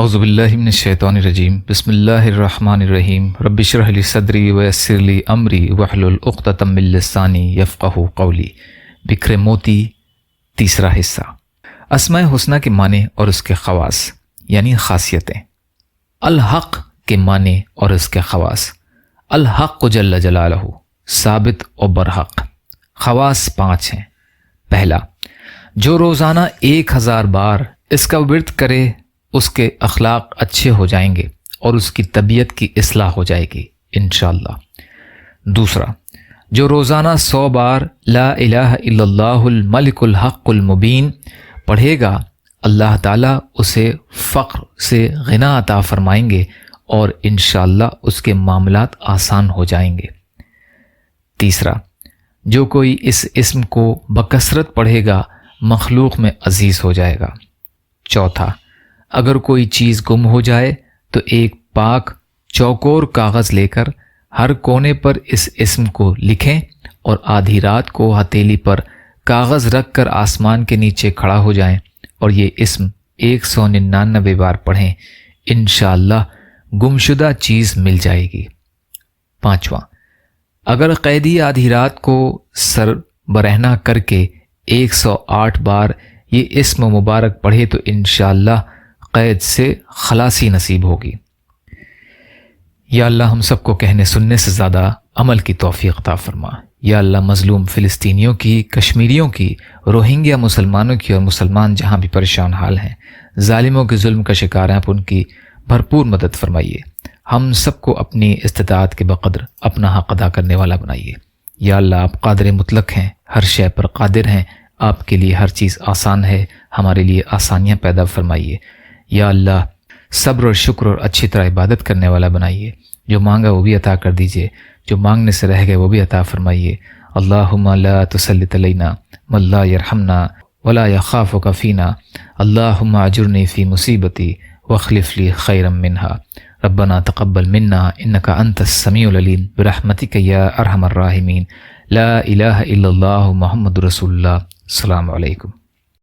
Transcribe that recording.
اعوذ باللہ من الشیطان الرجیم بسم اللہ الرحمن الرحیم رب اشرح لی صدری ویسر لی امری واحلل عقدۃ من لسانی یفقہوا قولی۔ بکھرے موتی، تیسرا حصہ۔ اسماء حسنہ کے معنی اور اس کے خواص یعنی خاصیتیں۔ الحق کے معنی اور اس کے خواص۔ الحق جل جلالہ، ثابت و برحق۔ خواص 5 ہیں۔ پہلا، جو روزانہ 1000 بار اس کا ورد کرے اس کے اخلاق اچھے ہو جائیں گے اور اس کی طبیعت کی اصلاح ہو جائے گی انشاءاللہ۔ دوسرا، جو روزانہ 100 بار لا الہ الا اللہ الملک الحق المبین پڑھے گا، اللہ تعالیٰ اسے فقر سے غنا عطا فرمائیں گے اور انشاءاللہ اس کے معاملات آسان ہو جائیں گے۔ تیسرا، جو کوئی اس اسم کو بکثرت پڑھے گا مخلوق میں عزیز ہو جائے گا۔ چوتھا، اگر کوئی چیز گم ہو جائے تو ایک پاک چوکور کاغذ لے کر ہر کونے پر اس اسم کو لکھیں اور آدھی رات کو ہتھیلی پر کاغذ رکھ کر آسمان کے نیچے کھڑا ہو جائیں اور یہ اسم 199 بار پڑھیں، انشاءاللہ گمشدہ چیز مل جائے گی۔ پانچواں، اگر قیدی آدھی رات کو سر برہنہ کر کے 108 بار یہ اسم مبارک پڑھے تو انشاءاللہ قید سے خلاصی نصیب ہوگی۔ یا اللہ ہم سب کو کہنے سننے سے زیادہ عمل کی توفیق عطا فرما۔ یا اللہ مظلوم فلسطینیوں کی، کشمیریوں کی، روہنگیا مسلمانوں کی اور مسلمان جہاں بھی پریشان حال ہیں، ظالموں کے ظلم کا شکار ہیں، آپ ان کی بھرپور مدد فرمائیے۔ ہم سب کو اپنی استطاعت کے بقدر اپنا حق ادا کرنے والا بنائیے۔ یا اللہ آپ قادر مطلق ہیں، ہر شے پر قادر ہیں، آپ کے لیے ہر چیز آسان ہے، ہمارے لیے آسانیاں پیدا فرمائیے۔ یا اللہ صبر اور شکر اور اچھی طرح عبادت کرنے والا بنائیے۔ جو مانگا وہ بھی عطا کر دیجئے، جو مانگنے سے رہ گئے وہ بھی عطا فرمائیے۔ اللہم لا تسلط علینا من لا یرحمنا ولا یخافک فینا، اللہم اجرنی فی مصیبتی واخلف لی خیرا منہا، ربنا تقبل منا انک انت السمیع العلیم برحمتک یا ارحم الراحمین، لا الہ الا اللہ محمد رسول اللہ۔ السلام علیکم۔